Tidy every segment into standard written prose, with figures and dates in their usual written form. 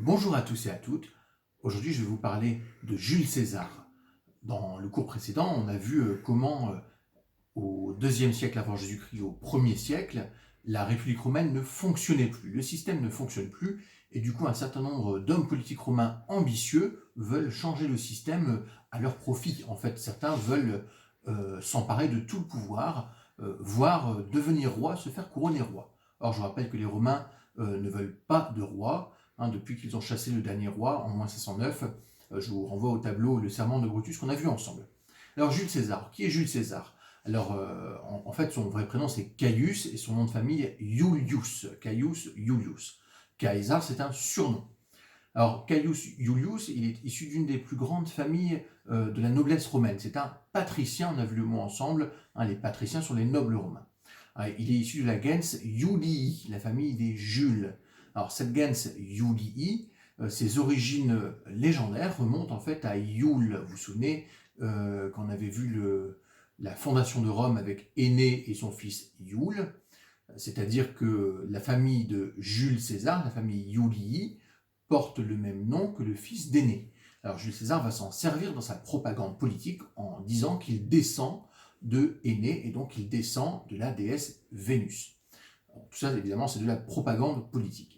Bonjour à tous et à toutes. Aujourd'hui, je vais vous parler de Jules César. Dans le cours précédent, on a vu comment, au IIe siècle avant Jésus-Christ, au 1er siècle, la République romaine ne fonctionnait plus. Le système ne fonctionne plus, et du coup, un certain nombre d'hommes politiques romains ambitieux veulent changer le système à leur profit. En fait, certains veulent s'emparer de tout le pouvoir, voire devenir roi, se faire couronner roi. Or, je rappelle que les Romains ne veulent pas de roi. Depuis qu'ils ont chassé le dernier roi en moins 509, je vous renvoie au tableau Le Serment de Brutus qu'on a vu ensemble. Alors Jules César, qui est Jules César? Alors en fait son vrai prénom c'est Caius et son nom de famille Iulius. Caius Iulius. Caesar c'est un surnom. Alors Caius Iulius, il est issu d'une des plus grandes familles de la noblesse romaine. C'est un patricien, on a vu le mot ensemble, les patriciens sont les nobles romains. Il est issu de la gens Iulii, la famille des Jules. Alors cette gens Iulii, ses origines légendaires remontent en fait à Iule. Vous vous souvenez qu'on avait vu la fondation de Rome avec Énée et son fils Iule, c'est-à-dire que la famille de Jules César, la famille Iulii, porte le même nom que le fils d'Énée. Alors Jules César va s'en servir dans sa propagande politique en disant qu'il descend de Énée et donc il descend de la déesse Vénus. Alors, tout ça évidemment c'est de la propagande politique.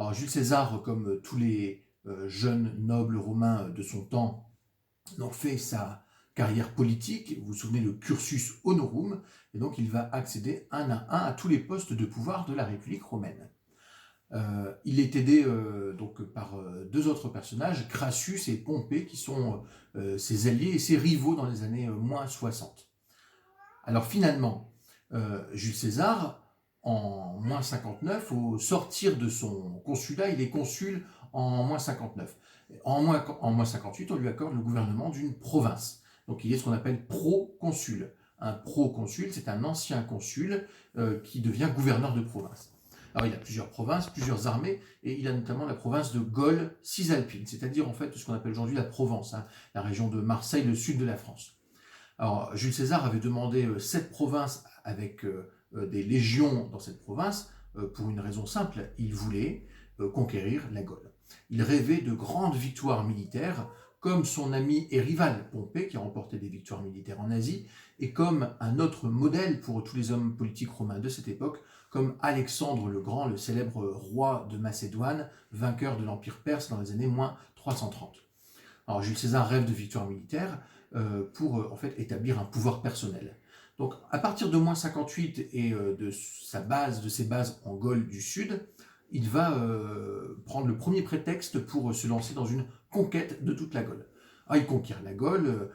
Alors Jules César, comme tous les jeunes nobles romains de son temps, donc fait sa carrière politique, vous vous souvenez le cursus honorum, et donc il va accéder un à tous les postes de pouvoir de la République romaine. Il est aidé donc par deux autres personnages, Crassus et Pompée, qui sont ses alliés et ses rivaux dans les années moins 60. Alors finalement, Jules César, en moins 59, au sortir de son consulat, il est consul en moins 59. En moins 58, on lui accorde le gouvernement d'une province. Donc il est ce qu'on appelle proconsul. Un proconsul, c'est un ancien consul qui devient gouverneur de province. Alors il a plusieurs provinces, plusieurs armées, et il a notamment la province de Gaule cisalpine, c'est-à-dire en fait ce qu'on appelle aujourd'hui la Provence, la région de Marseille, le sud de la France. Alors Jules César avait demandé cette province avec des légions dans cette province pour une raison simple, il voulait conquérir la Gaule. Il rêvait de grandes victoires militaires, comme son ami et rival Pompée, qui a remporté des victoires militaires en Asie, et comme un autre modèle pour tous les hommes politiques romains de cette époque, comme Alexandre le Grand, le célèbre roi de Macédoine, vainqueur de l'Empire perse dans les années moins 330. Alors Jules César rêve de victoires militaires pour en fait établir un pouvoir personnel. Donc à partir de moins 58 et de ses bases en Gaule du Sud, il va prendre le premier prétexte pour se lancer dans une conquête de toute la Gaule. Il conquiert la Gaule,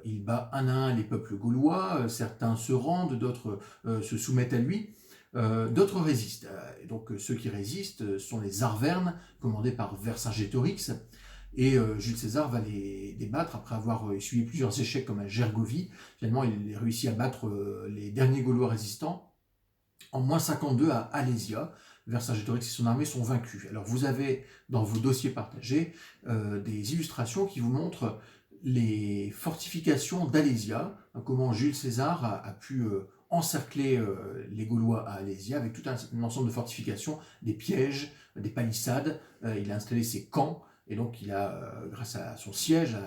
il bat un à un les peuples gaulois, certains se rendent, d'autres se soumettent à lui, d'autres résistent. Donc ceux qui résistent sont les Arvernes, commandés par Vercingétorix, et Jules César va les battre après avoir essuyé plusieurs échecs comme à Gergovie. Finalement, il réussit à battre les derniers Gaulois résistants. En moins 52 à Alésia, Vercingétorix et son armée sont vaincus. Alors vous avez dans vos dossiers partagés des illustrations qui vous montrent les fortifications d'Alésia, comment Jules César a pu encercler les Gaulois à Alésia avec tout un ensemble de fortifications, des pièges, des palissades. Il a installé ses camps et donc il a, grâce à son siège,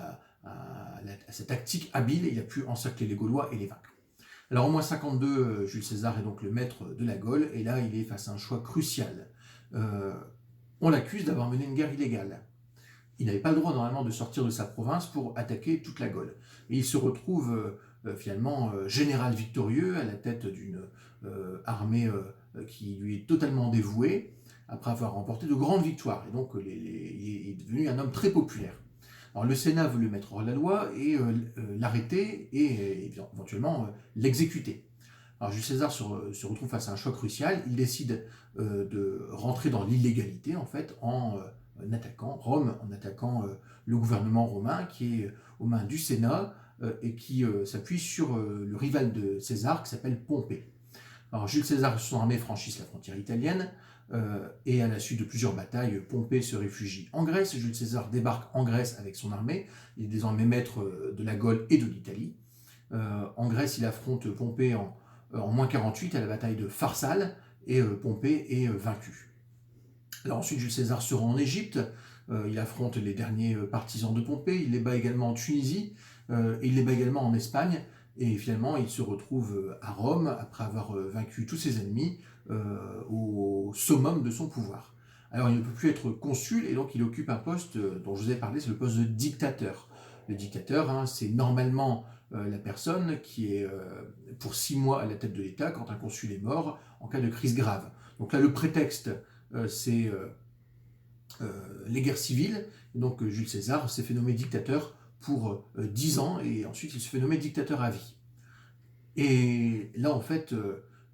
à sa tactique habile, il a pu encercler les Gaulois et les vaincre. Alors en moins 52, Jules César est donc le maître de la Gaule, et là il est face à un choix crucial. On l'accuse d'avoir mené une guerre illégale. Il n'avait pas le droit normalement de sortir de sa province pour attaquer toute la Gaule. Et il se retrouve finalement général victorieux à la tête d'une armée qui lui est totalement dévouée, après avoir remporté de grandes victoires. Et donc il est devenu un homme très populaire. Alors le Sénat veut le mettre hors la loi et l'arrêter et éventuellement l'exécuter. Alors Jules César se retrouve face à un choix crucial. Il décide de rentrer dans l'illégalité en fait en attaquant Rome, en attaquant le gouvernement romain qui est aux mains du Sénat et qui s'appuie sur le rival de César qui s'appelle Pompée. Alors Jules César et son armée franchissent la frontière italienne et à la suite de plusieurs batailles, Pompée se réfugie en Grèce. Jules César débarque en Grèce avec son armée. Il est désormais maître de la Gaule et de l'Italie. En Grèce, il affronte Pompée en moins 48 à la bataille de Pharsale et Pompée est vaincu. Alors ensuite, Jules César se rend en Égypte, il affronte les derniers partisans de Pompée, il les bat également en Tunisie, et il les bat également en Espagne, et finalement il se retrouve à Rome, après avoir vaincu tous ses ennemis, au summum de son pouvoir. Alors il ne peut plus être consul, et donc il occupe un poste dont je vous ai parlé, c'est le poste de dictateur. Le dictateur, hein, c'est normalement la personne qui est pour 6 mois à la tête de l'État quand un consul est mort en cas de crise grave. Donc là, le prétexte, c'est les guerres civiles. Donc Jules César s'est fait nommer dictateur pour 10 ans, et ensuite il se fait nommer dictateur à vie. Et là, en fait,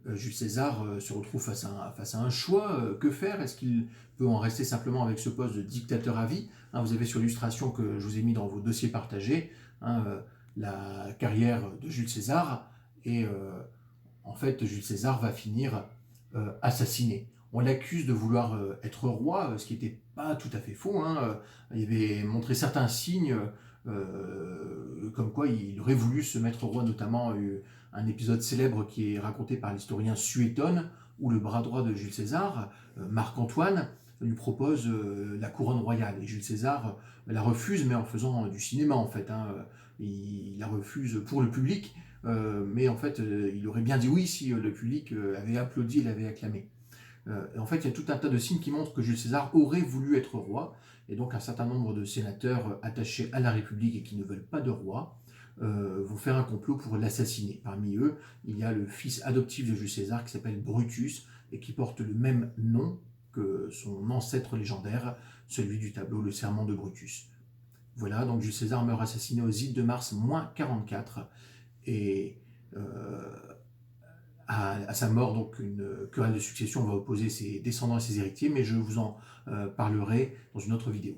Jules César se retrouve face à un choix. Que faire? Est-ce qu'il peut en rester simplement avec ce poste de dictateur à vie? Hein, vous avez sur l'illustration que je vous ai mis dans vos dossiers partagés, hein, la carrière de Jules César, et en fait, Jules César va finir assassiné. On l'accuse de vouloir être roi, ce qui n'était pas tout à fait faux, hein. Il avait montré certains signes comme quoi il aurait voulu se mettre roi, notamment un épisode célèbre qui est raconté par l'historien Suétone, où le bras droit de Jules César, Marc-Antoine, lui propose la couronne royale. Et Jules César la refuse, mais en faisant du cinéma en fait, hein. Il la refuse pour le public, mais en fait il aurait bien dit oui si le public avait applaudi et l'avait acclamé. En fait, il y a tout un tas de signes qui montrent que Jules César aurait voulu être roi, et donc un certain nombre de sénateurs attachés à la République et qui ne veulent pas de roi vont faire un complot pour l'assassiner. Parmi eux, il y a le fils adoptif de Jules César qui s'appelle Brutus et qui porte le même nom que son ancêtre légendaire, celui du tableau Le Serment de Brutus. Voilà, donc Jules César meurt assassiné aux Ides de mars -44, et à sa mort, donc une querelle de succession va opposer ses descendants et ses héritiers, mais je vous en parlerai dans une autre vidéo.